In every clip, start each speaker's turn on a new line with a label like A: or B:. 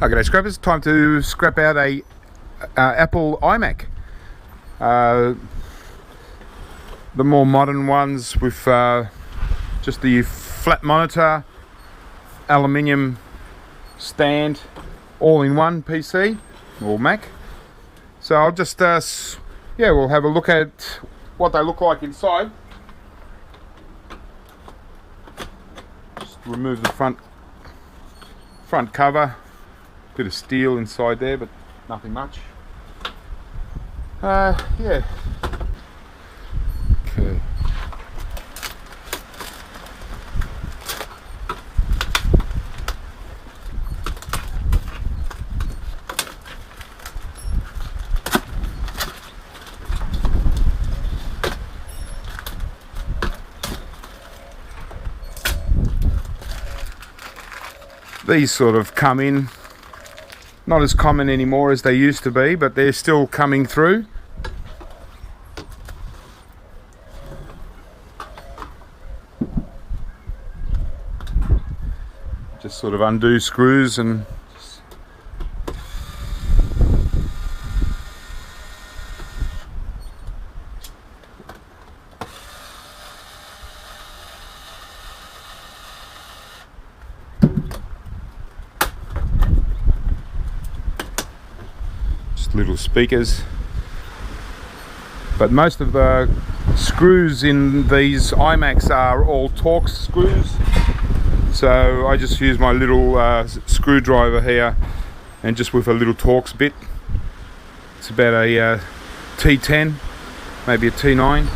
A: Okay, scrappers, time to scrap out a Apple iMac. The more modern ones with just the flat monitor, aluminium stand, all-in-one PC or Mac. So I'll just we'll have a look at what they look like inside. Just remove the front cover. Bit of steel inside there, but nothing much. Yeah. Okay. These sort of come in. Not as common anymore as they used to be, but they're still coming through. Just sort of undo screws and little speakers, but most of the screws in these iMacs are all Torx screws, so I just use my little screwdriver here, and just with a little Torx bit. It's about a T10, maybe a T9.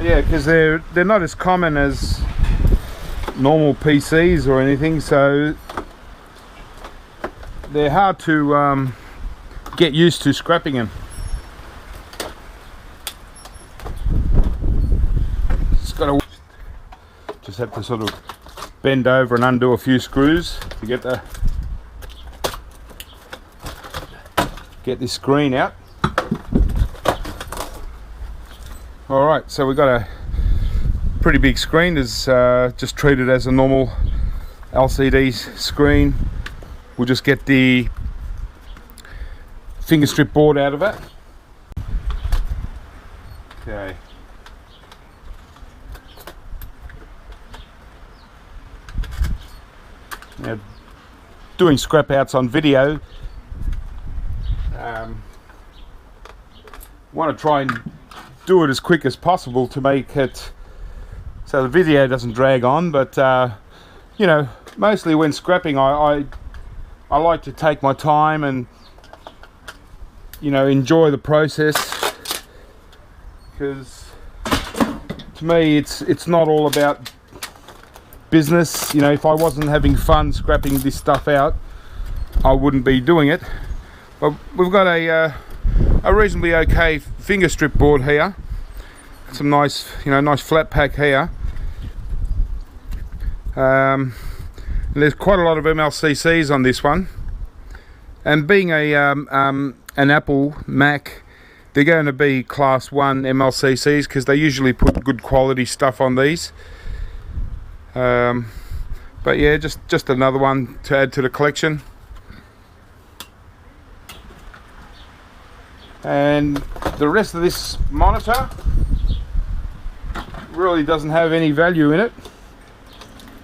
A: Yeah, because they're not as common as normal PCs or anything, so they're hard to get used to scrapping them. Just have to sort of bend over and undo a few screws to get this screen out. Alright, so we've got a pretty big screen. It's just treated as a normal LCD screen. We'll just get the finger strip board out of it. Okay. Now, doing scrap outs on video, want to try and do it as quick as possible to make it so the video doesn't drag on, but you know, mostly when scrapping I like to take my time and, you know, enjoy the process, because to me it's not all about business. You know, if I wasn't having fun scrapping this stuff out, I wouldn't be doing it. But we've got a reasonably okay finger strip board here. Some nice, you know, nice flat pack here. And there's quite a lot of MLCCs on this one. And being an Apple Mac, they're going to be class 1 MLCCs because they usually put good quality stuff on these. But yeah, just another one to add to the collection. And the rest of this monitor really doesn't have any value in it.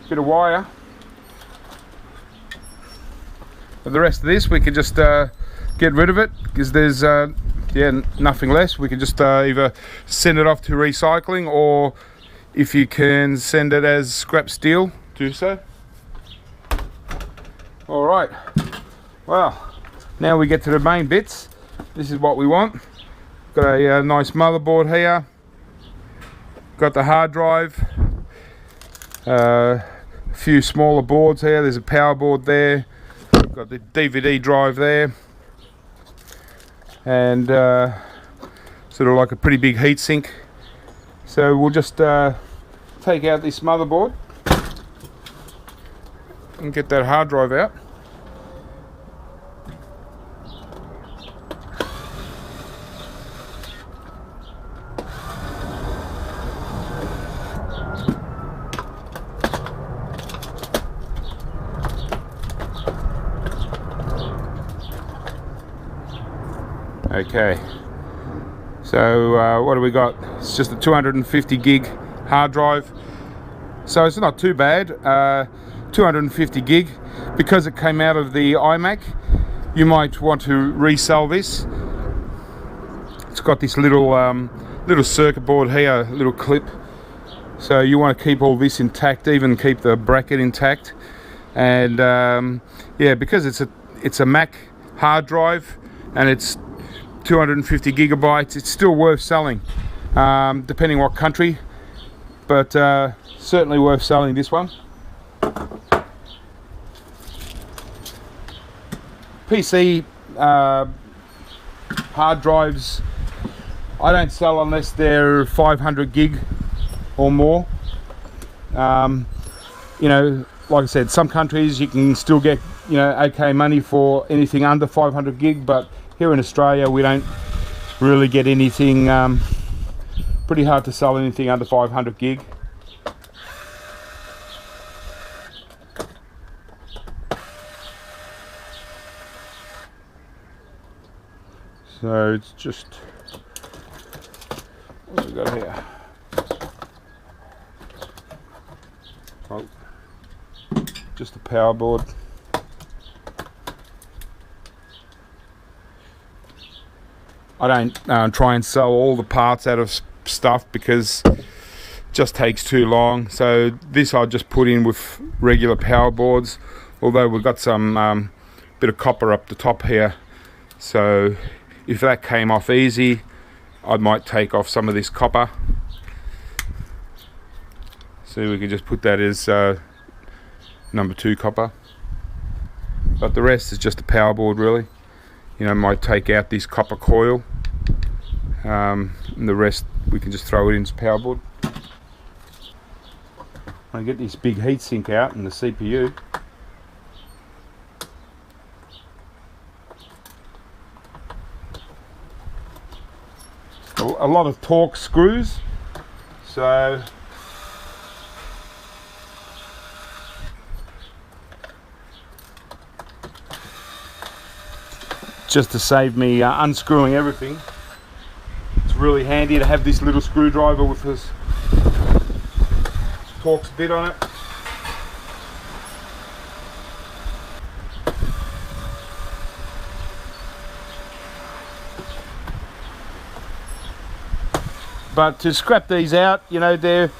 A: Bit of wire. But the rest of this we can just get rid of it, because there's nothing less. We can just either send it off to recycling, or if you can send it as scrap steel, do so. Alright, well, now we get to the main bits. This is what we want. Got a nice motherboard here. Got the hard drive. A few smaller boards here. There's a power board there. Got the DVD drive there. And sort of like a pretty big heatsink. So we'll just take out this motherboard and get that hard drive out. Okay, so what do we got? It's just a 250 gig hard drive, so it's not too bad. 250 gig, because it came out of the iMac. You might want to resell this. It's got this little little circuit board here, little clip, so you want to keep all this intact, even keep the bracket intact. And yeah, because it's a Mac hard drive and it's 250 gigabytes, it's still worth selling, depending what country, but certainly worth selling, this one. PC hard drives I don't sell unless they're 500 gig or more. You know, like I said, some countries you can still get, you know, okay money for anything under 500 gig, but here in Australia we don't really get anything, pretty hard to sell anything under 500 gig. So it's just, what have we got here? Oh, just a power board. I don't try and sell all the parts out of stuff because it just takes too long. So this I'll just put in with regular power boards, although we've got some bit of copper up the top here. So if that came off easy, I might take off some of this copper. So we can just put that as number 2 copper. But the rest is just a power board, really. You know, might take out this copper coil, and the rest we can just throw it into power board. I get this big heatsink out in the CPU. A lot of Torx screws, so just to save me unscrewing everything. It's really handy to have this little screwdriver with this Torx bit on it. But to scrap these out, you know, they're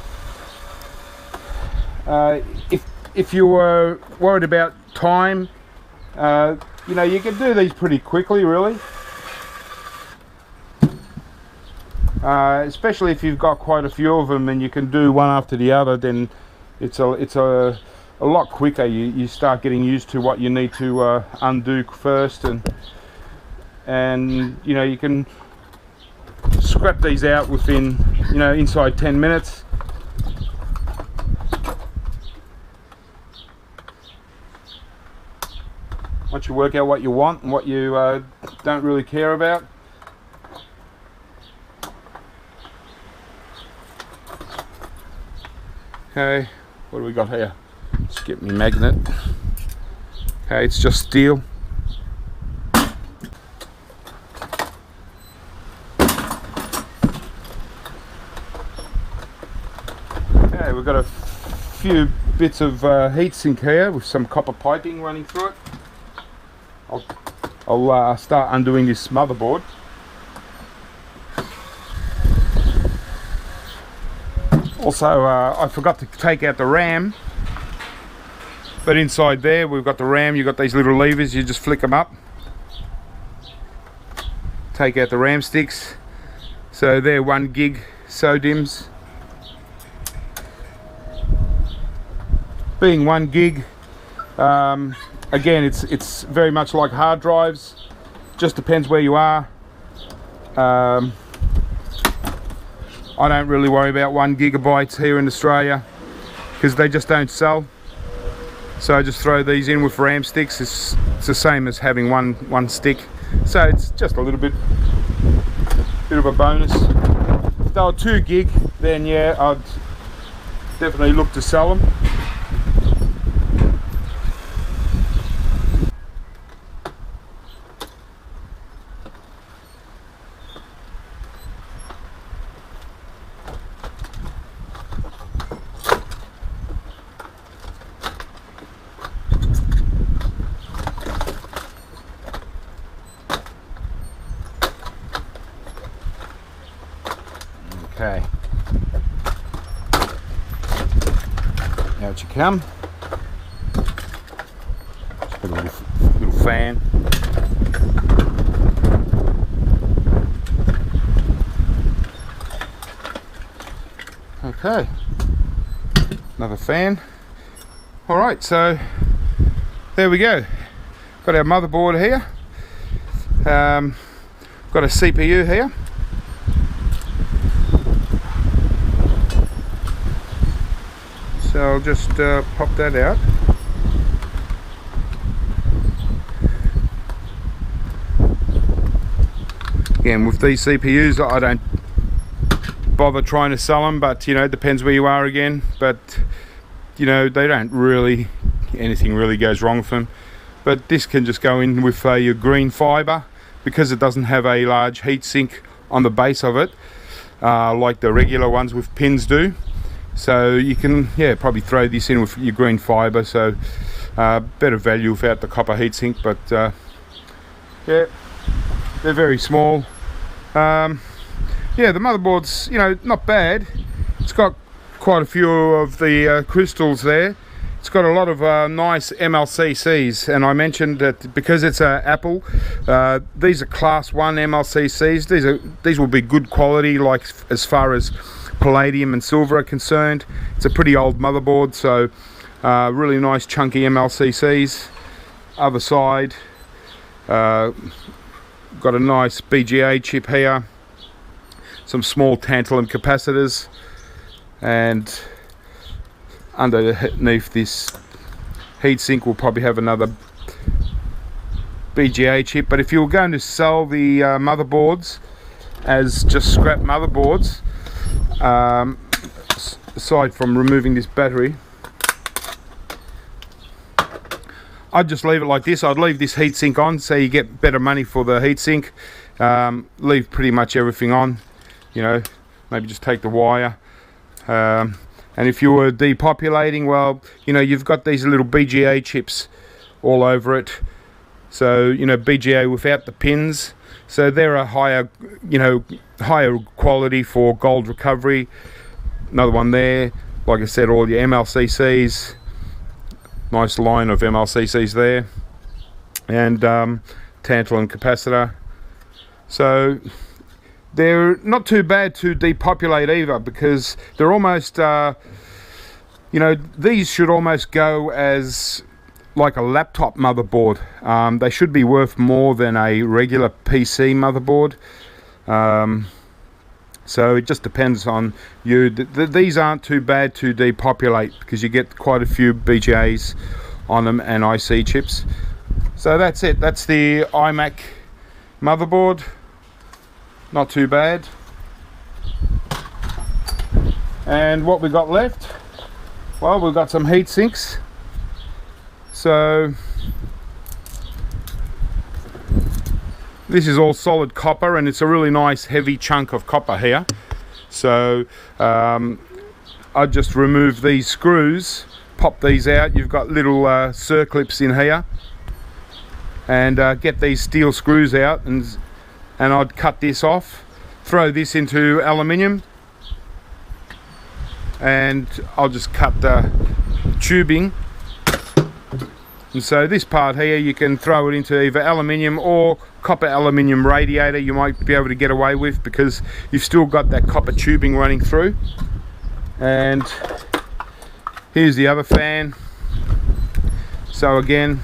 A: if you were worried about time, you know, you can do these pretty quickly, really. Especially if you've got quite a few of them and you can do one after the other, then it's a lot quicker. You start getting used to what you need to undo first, and you know, you can scrap these out within, you know, inside 10 minutes. Once you work out what you want and what you don't really care about. Okay, what do we got here? Let's get me magnet. Okay, it's just steel. Okay, we've got a few bits of heatsink here with some copper piping running through it. I'll start undoing this motherboard. Also, I forgot to take out the RAM, but inside there we've got the RAM. You've got these little levers, you just flick them up, take out the RAM sticks. So they're 1 gig SODIMMs. Being 1 gig, again, it's very much like hard drives. Just depends where you are. I don't really worry about 1 gigabytes here in Australia because they just don't sell. So I just throw these in with RAM sticks. It's the same as having one stick. So it's just a little bit of a bonus. If they were 2 gig, then yeah, I'd definitely look to sell them. Okay. Out you come. Just got a little fan. Okay. Another fan. Alright, so there we go. Got our motherboard here. Got a CPU here. So I'll just pop that out. Again, with these CPUs, I don't bother trying to sell them, but you know, it depends where you are again. But you know, they don't really, anything really goes wrong with them. But this can just go in with your green fiber, because it doesn't have a large heatsink on the base of it, like the regular ones with pins do. So you can, yeah, probably throw this in with your green fiber, so better value without the copper heatsink. But yeah, they're very small. Yeah, the motherboard's, you know, not bad. It's got quite a few of the crystals there. It's got a lot of nice MLCCs, and I mentioned that because it's Apple, these are class 1 MLCCs. These will be good quality, like as far as palladium and silver are concerned. It's a pretty old motherboard, so really nice chunky MLCCs. Other side, got a nice BGA chip here, some small tantalum capacitors, and underneath this heatsink we'll probably have another BGA chip. But if you were going to sell the motherboards as just scrap motherboards, aside from removing this battery, I'd just leave it like this. I'd leave this heatsink on, so you get better money for the heatsink. Leave pretty much everything on, you know, maybe just take the wire. And if you were depopulating, well, you know, you've got these little BGA chips all over it. So, you know, BGA without the pins. So they're a higher, you know, higher quality for gold recovery. Another one there. Like I said, all your MLCCs. Nice line of MLCCs there. And tantalum capacitor. So they're not too bad to depopulate either, because they're almost, you know, these should almost go as like a laptop motherboard. They should be worth more than a regular PC motherboard. So it just depends on you. These aren't too bad to depopulate, because you get quite a few BGAs on them and IC chips. So that's it. That's the iMac motherboard. Not too bad. And what we got left? Well, we've got some heat sinks. So this is all solid copper, and it's a really nice heavy chunk of copper here. So I just remove these screws, pop these out. You've got little circlips in here, and get these steel screws out, and I'd cut this off, throw this into aluminium, and I'll just cut the tubing. And so this part here, you can throw it into either aluminium or copper aluminium radiator. You might be able to get away with, because you've still got that copper tubing running through. And here's the other fan. So again,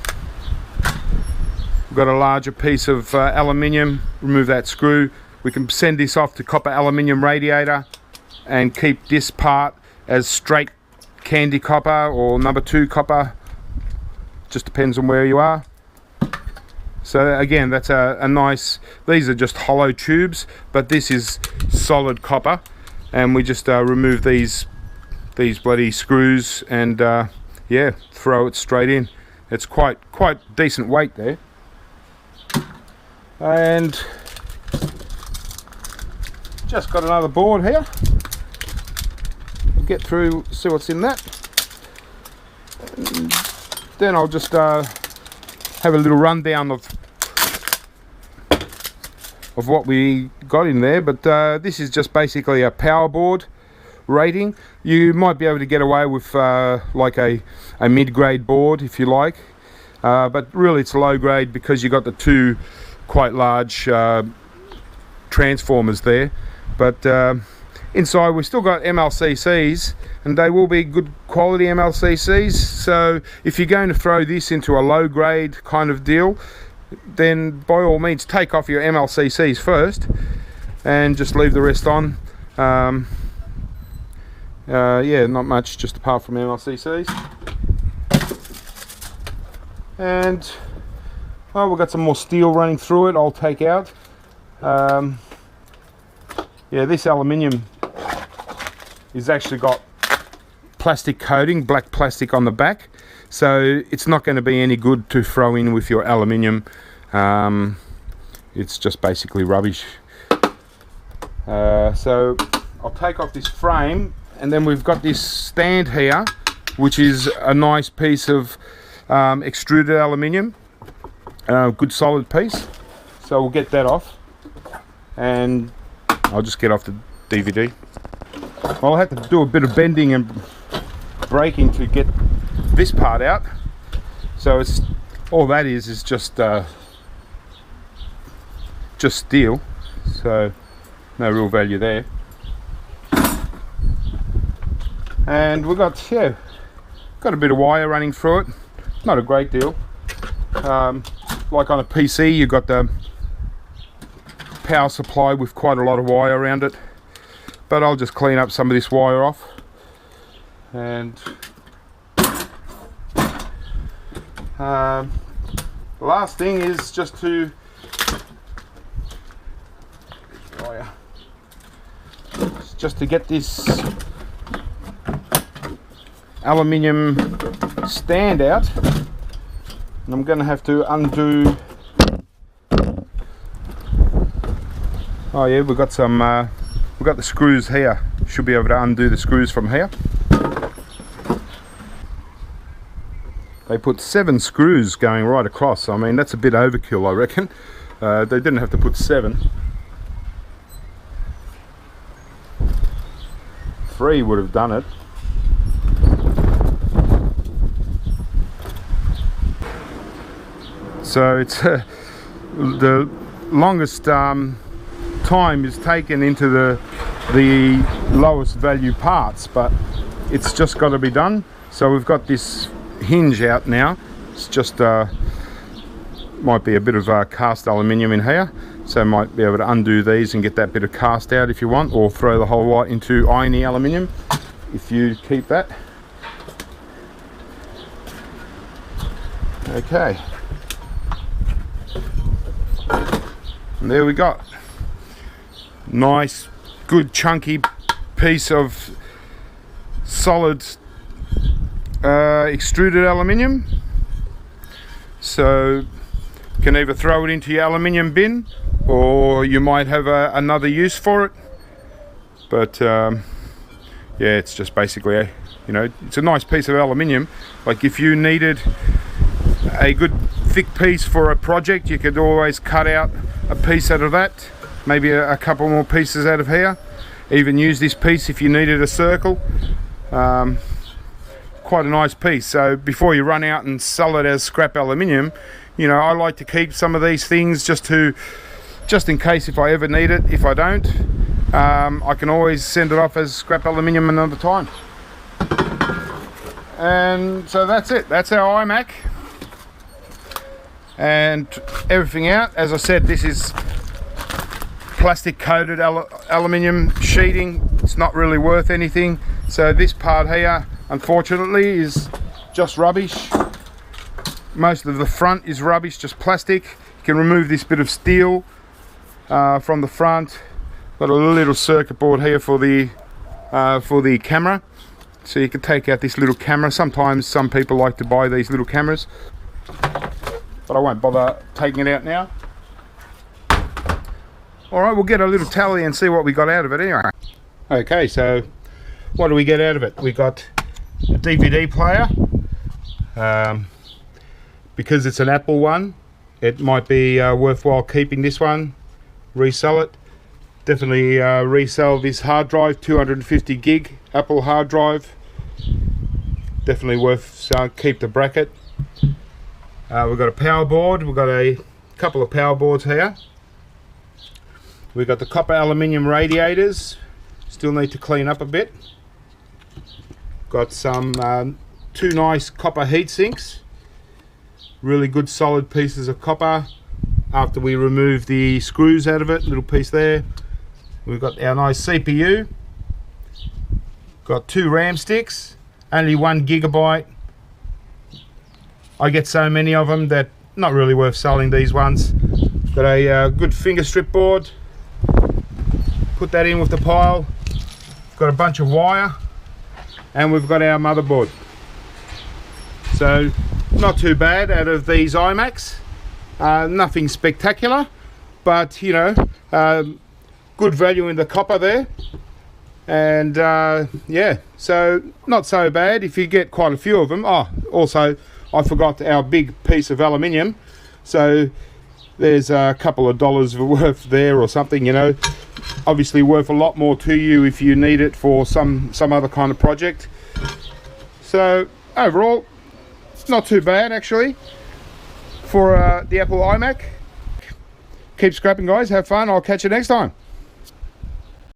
A: we've got a larger piece of aluminium. Remove that screw. We can send this off to copper aluminium radiator and keep this part as straight candy copper or number 2 copper. Just depends on where you are. So again, that's a nice, these are just hollow tubes, but this is solid copper, and we just remove these bloody screws and yeah, throw it straight in. It's quite decent weight there. And just got another board here. Get through, see what's in that. And then I'll just have a little rundown of of what we got in there, but this is just basically a power board rating. You might be able to get away with like a mid-grade board if you like, but really it's low grade because you got the two quite large transformers there. But inside we've still got MLCCs, and they will be good quality MLCCs. So if you're going to throw this into a low grade kind of deal, then by all means take off your MLCCs first and just leave the rest on. Yeah, not much just apart from MLCCs. And well, we've got some more steel running through it. I'll take out. Yeah, this aluminium is actually got plastic coating, black plastic on the back, so it's not going to be any good to throw in with your aluminium. It's just basically rubbish. So I'll take off this frame, and then we've got this stand here, which is a nice piece of extruded aluminium, good solid piece. So we'll get that off, and I'll just get off the DVD. I'll have to do a bit of bending and breaking to get this part out. So it's all that is just steel, so no real value there. And we've got a bit of wire running through it, not a great deal. Like on a PC, you've got the power supply with quite a lot of wire around it, but I'll just clean up some of this wire off. And the last thing is just to get this aluminium stand out, and I'm going to have to undo. Oh yeah, we've got the screws here. Should be able to undo the screws from here. They put 7 screws going right across. I mean, that's a bit overkill, I reckon. They didn't have to put 7. 3 would have done it. So it's the longest time is taken into the lowest value parts, but it's just got to be done. So we've got this hinge out now. It's just might be a bit of cast aluminium in here, so might be able to undo these and get that bit of cast out if you want, or throw the whole lot into irony aluminium if you keep that. Okay, and there we got nice good chunky piece of solid extruded aluminium. So you can either throw it into your aluminium bin, or you might have another use for it. But yeah, it's just basically it's a nice piece of aluminium. Like if you needed a good thick piece for a project, you could always cut out a piece out of that, maybe a couple more pieces out of here, even use this piece if you needed a circle. Quite a nice piece. So before you run out and sell it as scrap aluminium, I like to keep some of these things just in case if I ever need it. If I don't, I can always send it off as scrap aluminium another time. And so that's it. That's our iMac and everything out. As I said, this is plastic coated aluminium sheeting. It's not really worth anything. So this part here, unfortunately, is just rubbish. Most of the front is rubbish, just plastic. You can remove this bit of steel from the front. Got a little circuit board here for the camera, so you can take out this little camera. Sometimes some people like to buy these little cameras, but I won't bother taking it out now. Alright, we'll get a little tally and see what we got out of it anyway. Okay, so what do we get out of it? We got a DVD player. Because it's an Apple one, it might be worthwhile keeping this one. resell it. Definitely resell this hard drive, 250 gig Apple hard drive. Definitely worth keep the bracket. We've got a power board. We've got a couple of power boards here. We've got the copper aluminium radiators. Still need to clean up a bit. Got some two nice copper heat sinks. Really good solid pieces of copper. After we remove the screws out of it, little piece there. We've got our nice CPU. Got 2 RAM sticks. Only 1 gigabyte. I get so many of them that not really worth selling these ones. Got a good finger strip board. Put that in with the pile. Got a bunch of wire, and we've got our motherboard. So not too bad out of these iMacs. Nothing spectacular, but you know, good value in the copper there. And yeah, so not so bad if you get quite a few of them. Oh, also I forgot our big piece of aluminium, so there's a couple of dollars worth there or something, you know. Obviously worth a lot more to you if you need it for some other kind of project. So overall, not too bad actually for the Apple iMac. Keep scrapping, guys, have fun. I'll catch you next time.